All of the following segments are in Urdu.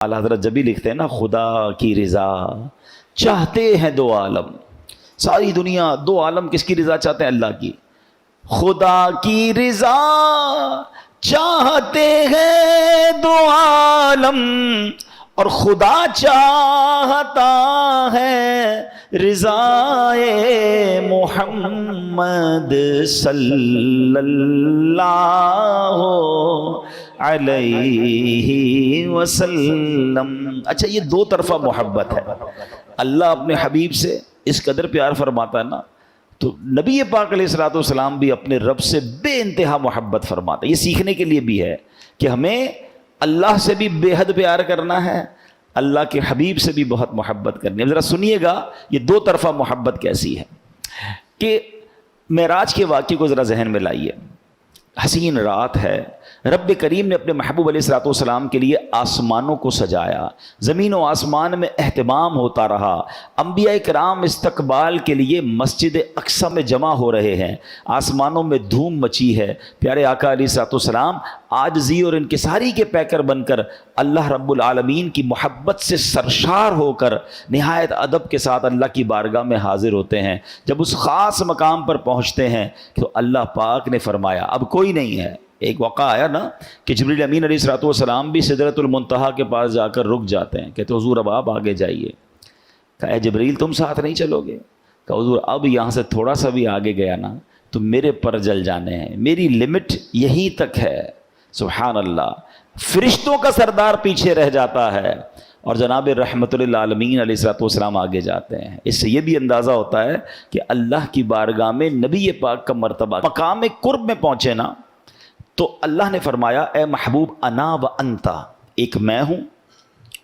اعلیٰ حضرت جب بھی لکھتے ہیں نا خدا کی رضا چاہتے ہیں دو عالم، ساری دنیا دو عالم کس کی رضا چاہتے ہیں؟ اللہ کی. خدا کی رضا چاہتے ہیں دو عالم اور خدا چاہتا ہے رضائے محمد صلی اللہ علیہ وسلم. اچھا، یہ دو طرفہ محبت ہے. اللہ اپنے حبیب سے اس قدر پیار فرماتا ہے نا، تو نبی پاک علیہ الصلوۃ والسلام بھی اپنے رب سے بے انتہا محبت فرماتا ہے. یہ سیکھنے کے لیے بھی ہے کہ ہمیں اللہ سے بھی بے حد پیار کرنا ہے، اللہ کے حبیب سے بھی بہت محبت کرنی ہے. ذرا سنیے گا یہ دو طرفہ محبت کیسی ہے کہ معراج کے واقعے کو ذرا ذہن میں لائیے. حسین رات ہے، رب کریم نے اپنے محبوب علیہ الصلوۃ والسلام کے لیے آسمانوں کو سجایا، زمین و آسمان میں اہتمام ہوتا رہا. انبیاء کرام استقبال کے لیے مسجد اقصی میں جمع ہو رہے ہیں، آسمانوں میں دھوم مچی ہے. پیارے آقا علیہ الصلوۃ والسلام عاجزی اور انکساری کے پیکر بن کر اللہ رب العالمین کی محبت سے سرشار ہو کر نہایت ادب کے ساتھ اللہ کی بارگاہ میں حاضر ہوتے ہیں. جب اس خاص مقام پر پہنچتے ہیں تو اللہ پاک نے فرمایا اب کوئی نہیں ہے. ایک واقعہ آیا نا کہ جبریل امین علیہ الصلوۃ والسلام بھی سدرۃ المنتہا کے پاس جا کر رک جاتے ہیں. کہتے حضور اب آپ آگے جائیے. کہا اے جبریل تم ساتھ نہیں چلو گے؟ کہا حضور اب یہاں سے تھوڑا سا بھی آگے گیا نا تو میرے پر جل جانے ہیں، میری لمٹ یہیں تک ہے. سبحان اللہ، فرشتوں کا سردار پیچھے رہ جاتا ہے اور جناب رحمت للعالمین علیہ الصلوۃ والسلام آگے جاتے ہیں. اس سے یہ بھی اندازہ ہوتا ہے کہ اللہ کی بارگاہ میں نبی پاک کا مرتبہ مقام قرب میں پہنچے نا تو اللہ نے فرمایا اے محبوب انا و انتا، ایک میں ہوں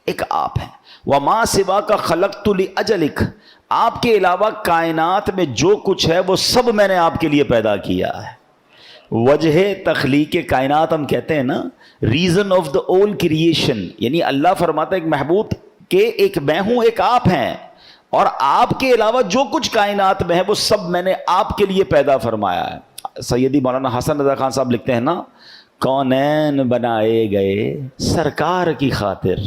ایک آپ ہیں. وما سوا کا خلقت لاجلک، آپ کے علاوہ کائنات میں جو کچھ ہے وہ سب میں نے آپ کے لیے پیدا کیا ہے. وجہ تخلیق کائنات ہم کہتے ہیں نا، ریزن آف دا اول کریشن، یعنی اللہ فرماتا ہے ایک محبوب کہ ایک میں ہوں ایک آپ ہیں اور آپ کے علاوہ جو کچھ کائنات میں ہے وہ سب میں نے آپ کے لیے پیدا فرمایا ہے. سیدی مولانا حسن رضا خان صاحب لکھتے ہیں نا، کونین بنائے گئے سرکار کی خاطر،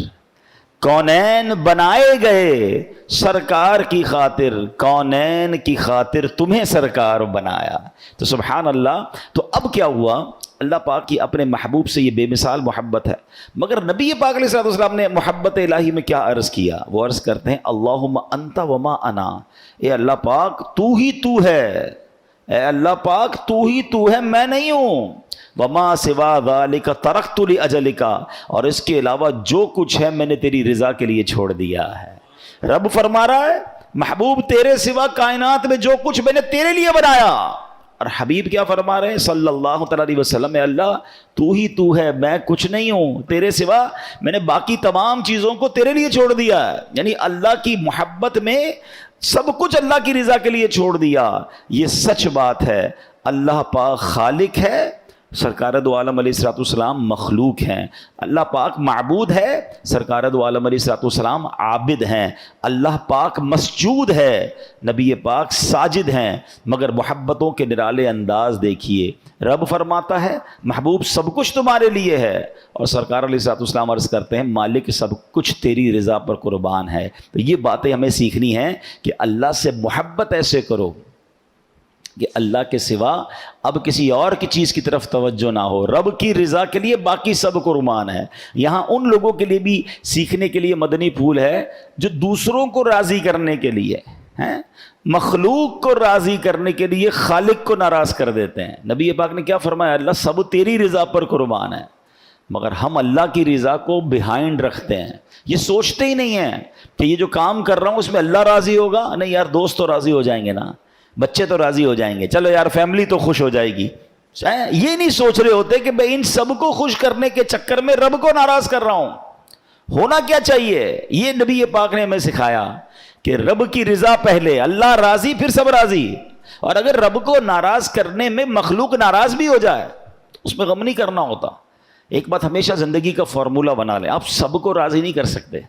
کونین بنائے گئے سرکار کی خاطر، کونین کی خاطر تمہیں سرکار بنایا. تو سبحان اللہ. تو اب کیا ہوا، اللہ پاک کی اپنے محبوب سے یہ بے مثال محبت ہے. مگر نبی پاک علیہ الصلوۃ والسلام نے محبت الہی میں کیا عرض کیا؟ وہ عرض کرتے ہیں اللہم انت وما انا، اے اللہ پاک تو ہی تو ہے، اے اللہ پاک تو ہی تو ہے، میں نہیں ہوں. وما سوا ذالک ترکت لاجلک، اور اس کے علاوہ جو کچھ ہے میں نے تیری رضا کے لیے چھوڑ دیا ہے. رب فرما رہا ہے محبوب تیرے سوا کائنات میں جو کچھ میں نے تیرے لیے بنایا. اور حبیب کیا فرما رہے ہیں صلی اللہ تعالی علیہ وسلم، اے اللہ تو ہی تو ہے، میں کچھ نہیں ہوں، تیرے سوا میں نے باقی تمام چیزوں کو تیرے لیے چھوڑ دیا ہے. یعنی اللہ کی محبت میں سب کچھ اللہ کی رضا کے لیے چھوڑ دیا. یہ سچ بات ہے. اللہ پاک خالق ہے، سرکار دو عالم علیہ الصلوۃ والسلام مخلوق ہیں. اللہ پاک معبود ہے، سرکار دو عالم علیہ الصلوۃ والسلام عابد ہیں. اللہ پاک مسجود ہے، نبی پاک ساجد ہیں. مگر محبتوں کے نرالے انداز دیکھیے. رب فرماتا ہے محبوب سب کچھ تمہارے لیے ہے، اور سرکار علیہ الصلوۃ والسلام عرض کرتے ہیں مالک سب کچھ تیری رضا پر قربان ہے. تو یہ باتیں ہمیں سیکھنی ہیں کہ اللہ سے محبت ایسے کرو کہ اللہ کے سوا اب کسی اور کی چیز کی طرف توجہ نہ ہو. رب کی رضا کے لیے باقی سب قربان ہے. یہاں ان لوگوں کے لیے بھی سیکھنے کے لیے مدنی پھول ہے جو دوسروں کو راضی کرنے کے لیے ہیں، مخلوق کو راضی کرنے کے لیے خالق کو ناراض کر دیتے ہیں. نبی پاک نے کیا فرمایا؟ اللہ سب تیری رضا پر قربان ہے. مگر ہم اللہ کی رضا کو بیہائنڈ رکھتے ہیں، یہ سوچتے ہی نہیں ہیں کہ یہ جو کام کر رہا ہوں اس میں اللہ راضی ہوگا. نہیں یار، دوست تو راضی ہو جائیں گے نا، بچے تو راضی ہو جائیں گے، چلو یار فیملی تو خوش ہو جائے گی. یہ نہیں سوچ رہے ہوتے کہ میں ان سب کو خوش کرنے کے چکر میں رب کو ناراض کر رہا ہوں. ہونا کیا چاہیے؟ یہ نبی پاک نے ہمیں سکھایا کہ رب کی رضا پہلے، اللہ راضی پھر سب راضی. اور اگر رب کو ناراض کرنے میں مخلوق ناراض بھی ہو جائے اس میں غم نہیں کرنا ہوتا. ایک بات ہمیشہ زندگی کا فارمولہ بنا لیں، آپ سب کو راضی نہیں کر سکتے.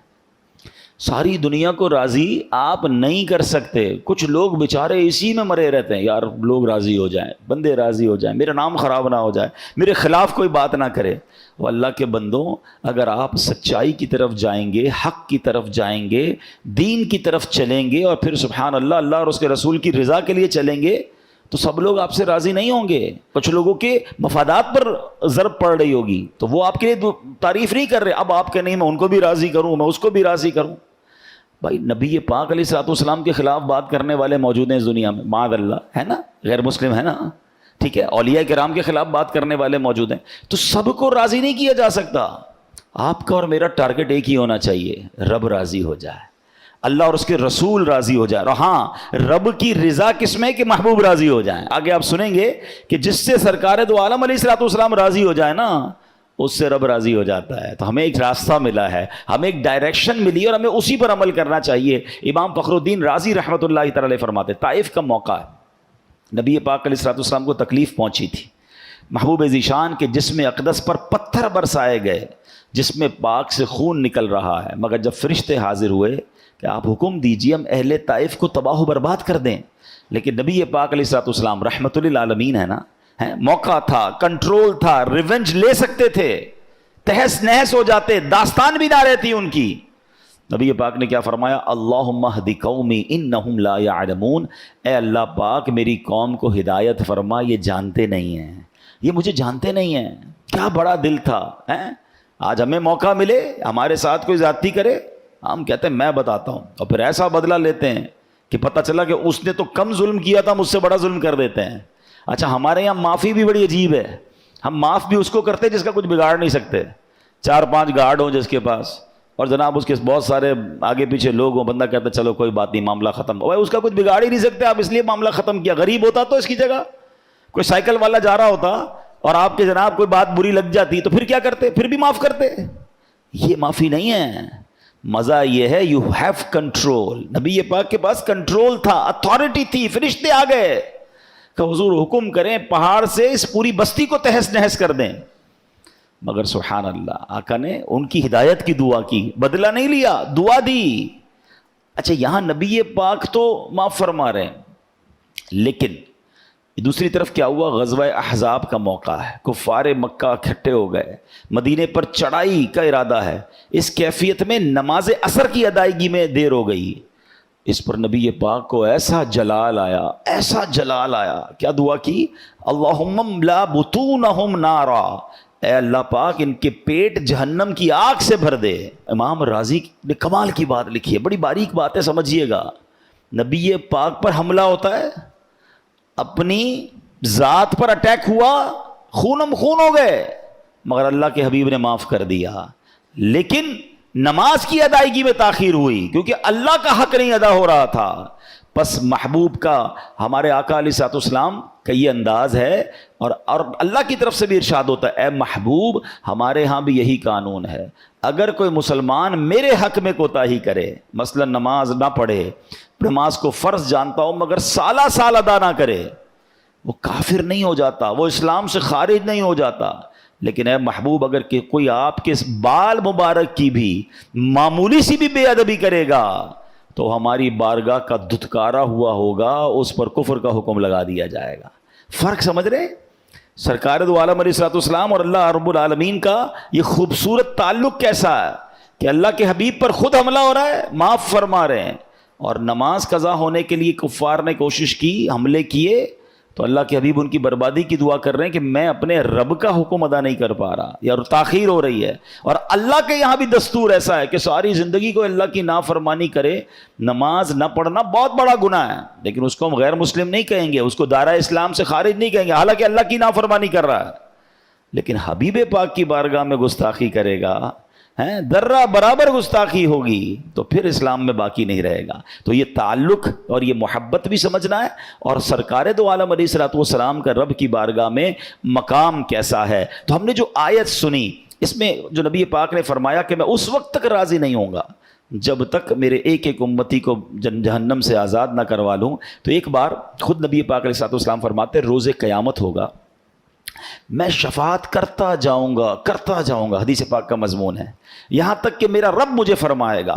ساری دنیا کو راضی آپ نہیں کر سکتے. کچھ لوگ بیچارے اسی میں مرے رہتے ہیں, یار لوگ راضی ہو جائیں, بندے راضی ہو جائیں, میرا نام خراب نہ ہو جائے, میرے خلاف کوئی بات نہ کرے. وہ اللہ کے بندوں, اگر آپ سچائی کی طرف جائیں گے, حق کی طرف جائیں گے, دین کی طرف چلیں گے, اور پھر سبحان اللہ اللہ اور اس کے رسول کی رضا کے لیے چلیں گے, تو سب لوگ آپ سے راضی نہیں ہوں گے. کچھ لوگوں کے مفادات پر ضرب پڑ رہی ہوگی, تو وہ آپ کے لیے تعریف نہیں کر رہے. اب آپ کے نہیں, میں ان کو بھی راضی کروں, میں اس کو بھی راضی کروں. بھائی نبی پاک علیہ الصلوۃ والسلام کے خلاف بات کرنے والے موجود ہیں اس دنیا میں, معاذ اللہ, ہے نا, غیر مسلم ہے نا, ٹھیک ہے, اولیاء کرام کے خلاف بات کرنے والے موجود ہیں. تو سب کو راضی نہیں کیا جا سکتا. آپ کا اور میرا ٹارگٹ ایک ہی ہونا چاہیے, رب راضی ہو جائے, اللہ اور اس کے رسول راضی ہو جائے. اور ہاں, رب کی رضا کس میں کہ محبوب راضی ہو جائیں. آگے آپ سنیں گے کہ جس سے سرکار دو عالم علیہ الصلوۃ والسلام راضی ہو جائے نا, اس سے رب راضی ہو جاتا ہے. تو ہمیں ایک راستہ ملا ہے, ہمیں ایک ڈائریکشن ملی, اور ہمیں اسی پر عمل کرنا چاہیے. امام فخر الدین رازی رحمۃ اللہ تعالی فرماتے, طائف کا موقع ہے, نبی پاک علیہ الصلوۃ والسلام کو تکلیف پہنچی تھی. محبوب ذیشان کے جسم اقدس پر پتھر برسائے گئے, جسم پاک سے خون نکل رہا ہے. مگر جب فرشتے حاضر ہوئے کہ آپ حکم دیجئے ہم اہل طائف کو تباہ و برباد کر دیں, لیکن نبی پاک علیہ الصلوۃ والسلام رحمۃ للعالمین ہے نا, موقع تھا, کنٹرول تھا, ریونج لے سکتے تھے, تہس نہس ہو جاتے, داستان بھی نہ رہتی ان کی. نبی پاک نے کیا فرمایا, اللہم اہد قومی انہم لا یعلمون, اے اللہ پاک میری قوم کو ہدایت فرما, یہ جانتے نہیں ہیں, یہ مجھے جانتے نہیں ہیں. کیا بڑا دل تھا. آج ہمیں موقع ملے, ہمارے ساتھ کوئی زیادتی کرے, ہم کہتے ہیں میں بتاتا ہوں, اور پھر ایسا بدلہ لیتے ہیں کہ پتہ چلا کہ اس نے تو کم ظلم کیا تھا, مجھ سے بڑا ظلم کر دیتے ہیں. اچھا, ہمارے یہاں معافی بھی بڑی عجیب ہے. ہم معاف بھی اس کو کرتے جس کا کچھ بگاڑ نہیں سکتے. 4-5 گارڈ ہوں جس کے پاس, اور جناب اس کے بہت سارے آگے پیچھے لوگ ہوں, بندہ کہتا ہے چلو کوئی بات نہیں, معاملہ ختم. بھائی اس کا کچھ بگاڑ ہی نہیں سکتے آپ, اس لیے معاملہ ختم کیا. غریب ہوتا تو اس کی جگہ کوئی سائیکل والا جا رہا ہوتا, اور آپ کے جناب کوئی بات بری لگ جاتی, تو پھر کیا کرتے, پھر بھی معاف کرتے. یہ معافی نہیں ہے. مزہ یہ ہے یو ہیو کنٹرول. نبی پاک کے پاس کنٹرول تھا, اتھارٹی تھی. فرشتے آ گئے کہ حضور حکم کریں پہاڑ سے اس پوری بستی کو تہس نہس کر دیں. مگر سبحان اللہ, آقا نے ان کی ہدایت کی دعا کی, بدلہ نہیں لیا, دعا دی. اچھا, یہاں نبی پاک تو معاف فرما رہے ہیں, لیکن دوسری طرف کیا ہوا, غزوہ احزاب کا موقع ہے, کفار مکہ اکٹھے ہو گئے, مدینے پر چڑھائی کا ارادہ ہے. اس کیفیت میں نماز عصر کی ادائیگی میں دیر ہو گئی. اس پر نبی پاک کو ایسا جلال آیا, ایسا جلال آیا, کیا دعا کی, اللہم املا بطونہم نارا, اے اللہ پاک ان کے پیٹ جہنم کی آگ سے بھر دے. امام رازی نے کمال کی بات لکھی ہے, بڑی باریک بات ہے, سمجھیے گا. نبی پاک پر حملہ ہوتا ہے, اپنی ذات پر اٹیک ہوا, خونم خون ہو گئے, مگر اللہ کے حبیب نے معاف کر دیا. لیکن نماز کی ادائیگی میں تاخیر ہوئی کیونکہ اللہ کا حق نہیں ادا ہو رہا تھا. پس محبوب کا, ہمارے آقا علیہ الصلوۃ والسلام کا یہ انداز ہے, اور اللہ کی طرف سے بھی ارشاد ہوتا ہے, اے محبوب ہمارے ہاں بھی یہی قانون ہے, اگر کوئی مسلمان میرے حق میں کوتاہی کرے, مثلا نماز نہ پڑھے, نماز کو فرض جانتا ہوں مگر سالہ سال ادا نہ کرے, وہ کافر نہیں ہو جاتا, وہ اسلام سے خارج نہیں ہو جاتا. لیکن اے محبوب اگر کہ کوئی آپ کے بال مبارک کی بھی معمولی سی بھی بے ادبی کرے گا تو ہماری بارگاہ کا دھتکارا ہوا ہوگا, اس پر کفر کا حکم لگا دیا جائے گا. فرق سمجھ رہے؟ سرکار دو عالم علیہ الصلوۃ والسلام اور اللہ رب العالمین کا یہ خوبصورت تعلق کیسا ہے کہ اللہ کے حبیب پر خود حملہ ہو رہا ہے, معاف فرما رہے ہیں, اور نماز قضا ہونے کے لیے کفار نے کوشش کی, حملے کیے, تو اللہ کے حبیب ان کی بربادی کی دعا کر رہے ہیں کہ میں اپنے رب کا حکم ادا نہیں کر پا رہا, یا تاخیر ہو رہی ہے. اور اللہ کے یہاں بھی دستور ایسا ہے کہ ساری زندگی کو اللہ کی نافرمانی کرے, نماز نہ پڑھنا بہت بڑا گناہ ہے, لیکن اس کو ہم غیر مسلم نہیں کہیں گے, اس کو دائرہ اسلام سے خارج نہیں کہیں گے, حالانکہ اللہ کی نافرمانی کر رہا ہے. لیکن حبیب پاک کی بارگاہ میں گستاخی کرے گا, ذرہ برابر گستاخی ہوگی, تو پھر اسلام میں باقی نہیں رہے گا. تو یہ تعلق اور یہ محبت بھی سمجھنا ہے, اور سرکار دو عالم علیہ الصلوۃ والسلام کا رب کی بارگاہ میں مقام کیسا ہے. تو ہم نے جو آیت سنی, اس میں جو نبی پاک نے فرمایا کہ میں اس وقت تک راضی نہیں ہوں گا جب تک میرے ایک ایک امتی کو جہنم سے آزاد نہ کروا لوں. تو ایک بار خود نبی پاک علیہ الصلوۃ والسلام فرماتے, روز قیامت ہوگا, میں شفاعت کرتا جاؤں گا, حدیث پاک کا مضمون ہے, یہاں تک کہ میرا رب مجھے فرمائے گا,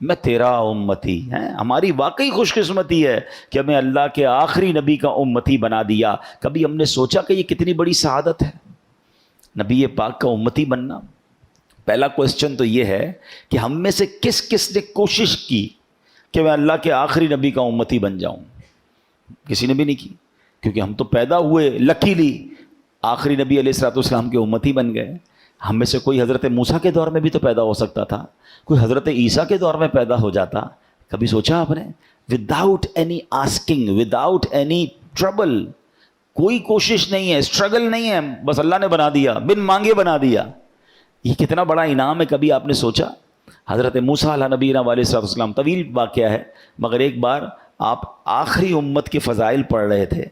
میں تیرا امتی ہے. ہماری واقعی خوش قسمتی ہے کہ ہمیں اللہ کے آخری نبی کا امتی بنا دیا. کبھی ہم نے سوچا کہ یہ کتنی بڑی سعادت ہے نبی پاک کا امتی بننا؟ پہلا کوسچن تو یہ ہے کہ ہم میں سے کس کس نے کوشش کی کہ میں اللہ کے آخری نبی کا امتی بن جاؤں؟ کسی نے بھی نہیں کی، کیونکہ ہم تو پیدا ہوئے لکیلی آخری نبی علیہ الصلوۃ والسلام کے امتی بن گئے. ہم میں سے کوئی حضرت موسیٰ کے دور میں بھی تو پیدا ہو سکتا تھا، کوئی حضرت عیسیٰ کے دور میں پیدا ہو جاتا. کبھی سوچا آپ نے؟ Without any asking, without any trouble, کوئی کوشش نہیں ہے، اسٹرگل نہیں ہے، بس اللہ نے بنا دیا، بن مانگے بنا دیا. یہ کتنا بڑا انعام ہے. کبھی آپ نے سوچا؟ حضرت موسیٰ علیہ نبینا علیہ الصلوۃ والسلام، طویل واقعہ ہے، مگر ایک بار آپ آخری امت کے فضائل پڑھ رہے تھے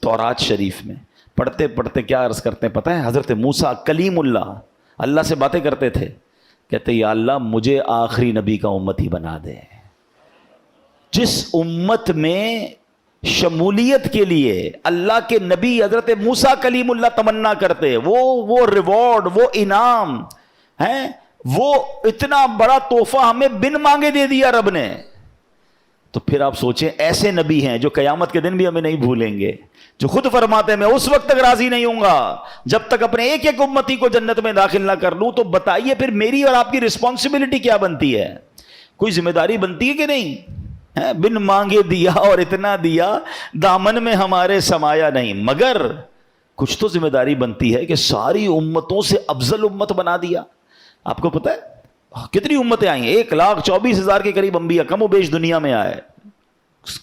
تورات شریف میں، پڑھتے پڑھتے کیا عرض کرتے ہیں پتہ ہے؟ حضرت موسیٰ کلیم اللہ سے باتیں کرتے تھے، کہتے یا اللہ مجھے آخری نبی کا امتی بنا دے. جس امت میں شمولیت کے لیے اللہ کے نبی حضرت موسیٰ کلیم اللہ تمنا کرتے، وہ ریوارڈ، وہ انعام ہے، وہ اتنا بڑا تحفہ ہمیں بن مانگے دے دیا رب نے. تو پھر آپ سوچیں، ایسے نبی ہیں جو قیامت کے دن بھی ہمیں نہیں بھولیں گے، جو خود فرماتے ہیں میں اس وقت تک راضی نہیں ہوں گا جب تک اپنے ایک ایک امتی کو جنت میں داخل نہ کر لوں. تو بتائیے پھر میری اور آپ کی رسپانسبلٹی کیا بنتی ہے؟ کوئی ذمہ داری بنتی ہے کہ نہیں؟ بن مانگے دیا اور اتنا دیا، دامن میں ہمارے سمایا نہیں. مگر کچھ تو ذمہ داری بنتی ہے کہ ساری امتوں سے افضل امت بنا دیا. آپ کو پتہ ہے کتنی امتیں آئی ہیں؟ 1,24,000 کے قریب انبیاء کم و بیش دنیا میں آئے،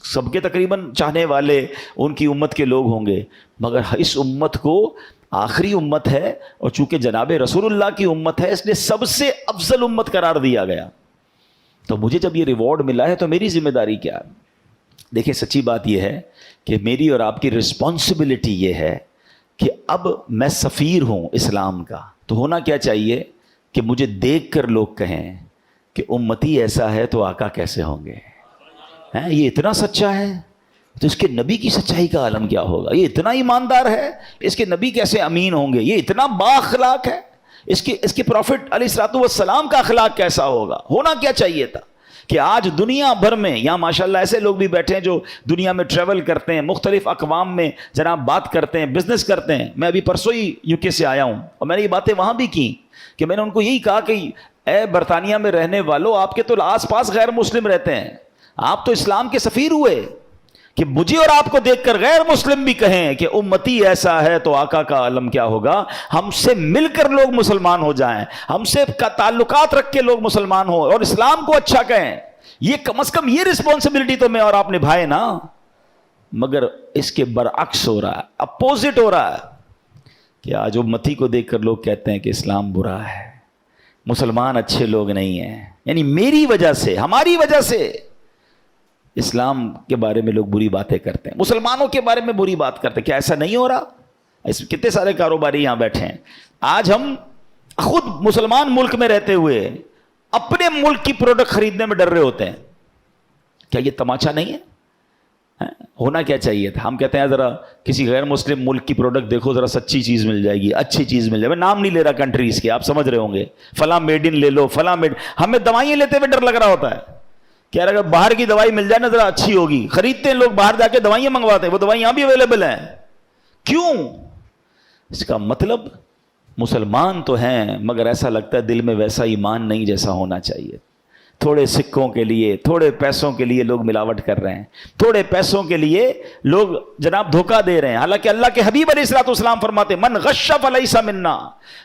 سب کے تقریباً چاہنے والے ان کی امت کے لوگ ہوں گے. مگر اس امت کو آخری امت ہے، اور چونکہ جناب رسول اللہ کی امت ہے اس لیے سب سے افضل امت قرار دیا گیا. تو مجھے جب یہ ریوارڈ ملا ہے تو میری ذمہ داری کیا ہے؟ دیکھیں سچی بات یہ ہے کہ میری اور آپ کی رسپانسبلٹی یہ ہے کہ اب میں سفیر ہوں اسلام کا. تو ہونا کیا چاہیے کہ مجھے دیکھ کر لوگ کہیں کہ امتی ایسا ہے تو آقا کیسے ہوں گے؟ یہ اتنا سچا ہے تو اس کے نبی کی سچائی کا عالم کیا ہوگا؟ یہ اتنا ایماندار ہے، اس کے نبی کیسے امین ہوں گے؟ یہ اتنا با اخلاق ہے، اس کے پروفٹ علیہ الصلوۃ والسلام کا اخلاق کیسا ہوگا؟ ہونا کیا چاہیے تھا کہ آج دنیا بھر میں، یہاں ماشاءاللہ ایسے لوگ بھی بیٹھے ہیں جو دنیا میں ٹریول کرتے ہیں، مختلف اقوام میں جناب بات کرتے ہیں، بزنس کرتے ہیں. میں ابھی پرسوں ہی UK سے آیا ہوں اور میں نے یہ باتیں وہاں بھی کی کہ میں نے ان کو یہی کہا کہ اے برطانیہ میں رہنے والوں، آپ کے تو آس پاس غیر مسلم رہتے ہیں، آپ تو اسلام کے سفیر ہوئے، کہ مجھے اور آپ کو دیکھ کر غیر مسلم بھی کہیں کہ امتی ایسا ہے تو آقا کا عالم کیا ہوگا. ہم سے مل کر لوگ مسلمان ہو جائیں، ہم سے تعلقات رکھ کے لوگ مسلمان ہوں اور اسلام کو اچھا کہیں. یہ کم از کم یہ رسپانسبلٹی تو میں اور آپ نبھائے نا. مگر اس کے برعکس ہو رہا ہے، اپوزٹ ہو رہا ہے کہ آج امتی کو دیکھ کر لوگ کہتے ہیں کہ اسلام برا ہے، مسلمان اچھے لوگ نہیں ہیں. یعنی میری وجہ سے، ہماری وجہ سے اسلام کے بارے میں لوگ بری باتیں کرتے ہیں، مسلمانوں کے بارے میں بری بات کرتے ہیں. کیا ایسا نہیں ہو رہا؟ کتنے سارے کاروباری یہاں بیٹھے ہیں، آج ہم خود مسلمان ملک میں رہتے ہوئے اپنے ملک کی پروڈکٹ خریدنے میں ڈر رہے ہوتے ہیں. کیا یہ تماچا نہیں ہے؟ ہونا کیا چاہیے تھا؟ ہم کہتے ہیں ذرا کسی غیر مسلم ملک کی پروڈکٹ دیکھو، ذرا سچی چیز مل جائے گی، اچھی چیز مل جائے گی. میں نام نہیں لے رہا کنٹریز کے، آپ سمجھ رہے ہوں گے، فلاں میڈ ان لے لو، فلاں میڈ. ہمیں دوائیں لیتے ہوئے ڈر لگ رہا ہوتا ہے کہ یار اگر باہر کی دوائی مل جائے نا ذرا اچھی ہوگی. خریدتے ہیں لوگ، باہر جا کے دوائیں منگواتے ہیں، وہ دوائیں یہاں بھی اویلیبل ہیں. کیوں؟ اس کا مطلب مسلمان تو ہیں مگر ایسا لگتا ہے دل میں ویسا ایمان نہیں جیسا ہونا چاہیے. تھوڑے سکوں کے لیے، تھوڑے پیسوں کے لیے لوگ ملاوٹ کر رہے ہیں، تھوڑے پیسوں کے لیے لوگ جناب دھوکہ دے رہے ہیں. حالانکہ اللہ کے حبیب علیہ الصلوۃ والسلام فرماتے من غش فلیس منا،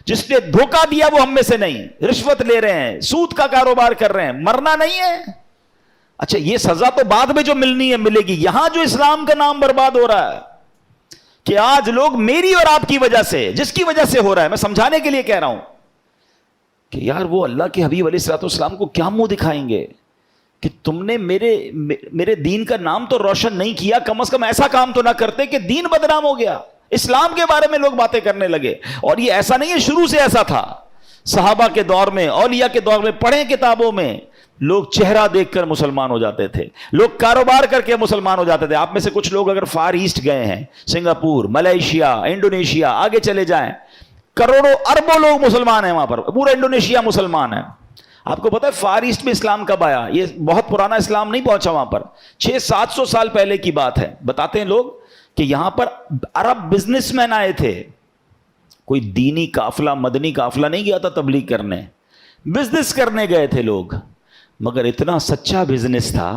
جس نے دھوکہ دیا وہ ہم میں سے نہیں. رشوت لے رہے ہیں، سود کا کاروبار کر رہے ہیں، مرنا نہیں ہے. اچھا یہ سزا تو بعد میں جو ملنی ہے ملے گی. یہاں جو اسلام کا نام برباد ہو رہا ہے کہ آج لوگ میری اور آپ کی وجہ سے، جس کی وجہ سے ہو رہا ہے، میں سمجھانے کے لیے کہہ رہا ہوں کہ یار وہ اللہ کے حبیب علیہ الصلوۃ والسلام کو کیا منہ دکھائیں گے کہ تم نے میرے دین کا نام تو روشن نہیں کیا، کم از کم ایسا کام تو نہ کرتے کہ دین بدنام ہو گیا. اسلام کے بارے میں لوگ باتیں کرنے لگے. اور یہ ایسا نہیں ہے، شروع سے ایسا تھا. صحابہ کے دور میں، اولیاء کے دور میں، پڑھیں کتابوں میں، لوگ چہرہ دیکھ کر مسلمان ہو جاتے تھے، لوگ کاروبار کر کے مسلمان ہو جاتے تھے. آپ میں سے کچھ لوگ اگر فار ایسٹ گئے ہیں، سنگاپور، ملیشیا، انڈونیشیا، آگے چلے جائیں، کروڑوں اربوں لوگ مسلمان ہیں وہاں پر، پورا انڈونیشیا مسلمان ہے. آپ کو پتا ہے فار ایسٹ میں اسلام کب آیا؟ یہ بہت پرانا اسلام نہیں پہنچا وہاں پر، 600-700 سال پہلے کی بات ہے. بتاتے ہیں لوگ کہ یہاں پر عرب بزنس مین آئے تھے. کوئی دینی قافلہ، مدنی قافلہ نہیں گیا تھا تبلیغ کرنے، بزنس کرنے گئے تھے لوگ. مگر اتنا سچا بزنس تھا،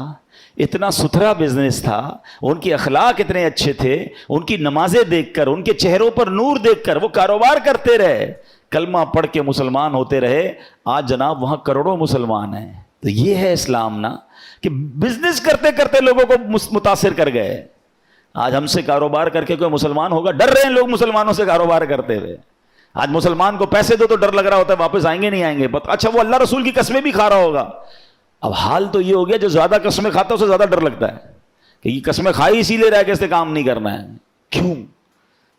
اتنا ستھرا بزنس تھا، ان کے اخلاق اتنے اچھے تھے، ان کی نمازیں دیکھ کر، ان کے چہروں پر نور دیکھ کر وہ کاروبار کرتے رہے، کلمہ پڑھ کے مسلمان ہوتے رہے. آج جناب وہاں کروڑوں مسلمان ہیں. تو یہ ہے اسلام نا، کہ بزنس کرتے کرتے لوگوں کو متاثر کر گئے. آج ہم سے کاروبار کر کے کوئی مسلمان ہوگا؟ ڈر رہے ہیں لوگ مسلمانوں سے کاروبار کرتے ہوئے. آج مسلمان کو پیسے دو تو ڈر لگ رہا ہوتا ہے واپس آئیں گے نہیں آئیں گے. اچھا وہ اللہ رسول کی قسمیں بھی کھا رہا ہوگا. اب حال تو یہ ہو گیا جو زیادہ قسمیں کھاتا ہے اسے زیادہ ڈر لگتا ہے کہ یہ قسمیں کھائی اسی لیے رہ کے اس سے کام نہیں کرنا ہے. کیوں؟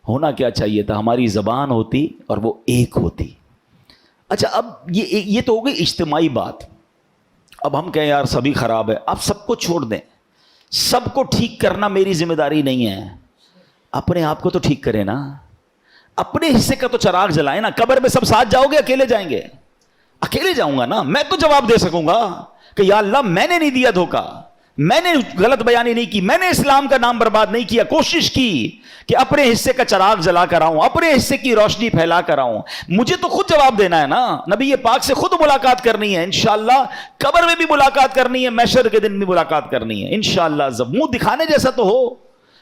ہونا کیا چاہیے تھا؟ ہماری زبان ہوتی اور وہ ایک ہوتی. اچھا اب یہ تو ہو گئی اجتماعی بات. اب ہم کہیں یار سبھی خراب ہے، آپ سب کو چھوڑ دیں. سب کو ٹھیک کرنا میری ذمہ داری نہیں ہے. اپنے آپ کو تو ٹھیک کریں نا، اپنے حصے کا تو چراغ جلائیں نا. قبر میں سب ساتھ جاؤ گے اکیلے جائیں گے؟ اکیلے جاؤں گا نا. میں تو جواب دے سکوں گا کہ یا اللہ میں نے نہیں دیا دھوکہ، میں نے غلط بیانی نہیں کی، میں نے اسلام کا نام برباد نہیں کیا. کوشش کی کہ اپنے حصے کا چراغ جلا کر آؤں، اپنے حصے کی روشنی پھیلا کر آؤں. مجھے تو خود جواب دینا ہے نا. نبی پاک سے خود ملاقات کرنی ہے انشاءاللہ. قبر میں بھی ملاقات کرنی ہے، محشر کے دن بھی ملاقات کرنی ہے انشاءاللہ. منہ دکھانے جیسا تو ہو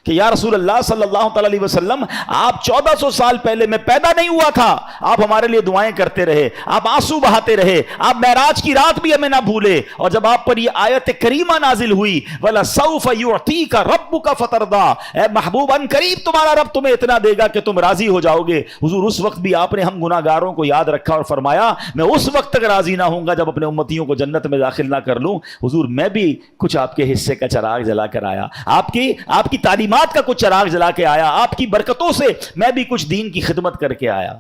کہ یا رسول اللہ صلی اللہ تعالی علیہ وسلم آپ 1400 سال پہلے میں پیدا نہیں ہوا تھا، آپ ہمارے لیے دعائیں کرتے رہے، آپ آنسو بہاتے رہے، آپ معراج کی رات بھی ہمیں نہ بھولے. اور جب آپ پر یہ آیت کریمہ نازل ہوئی وَلَسَوْفَ يُعْطِيكَ رَبُّكَ فَتَرْضَىٰ، اے محبوب ان قریب تمہارا رب تمہیں اتنا دے گا کہ تم راضی ہو جاؤ گے. حضور اس وقت بھی آپ نے ہم گناہگاروں کو یاد رکھا اور فرمایا میں اس وقت تک راضی نہ ہوں گا جب اپنے امتیوں کو جنت میں داخل نہ کر لوں. حضور میں بھی کچھ آپ کے حصے کا چراغ جلا کر آیا، آپ کی تعلیمات کا کچھ چراغ جلا کے آیا، آپ کی برکتوں سے میں بھی کچھ دین کی خدمت کر کے آیا.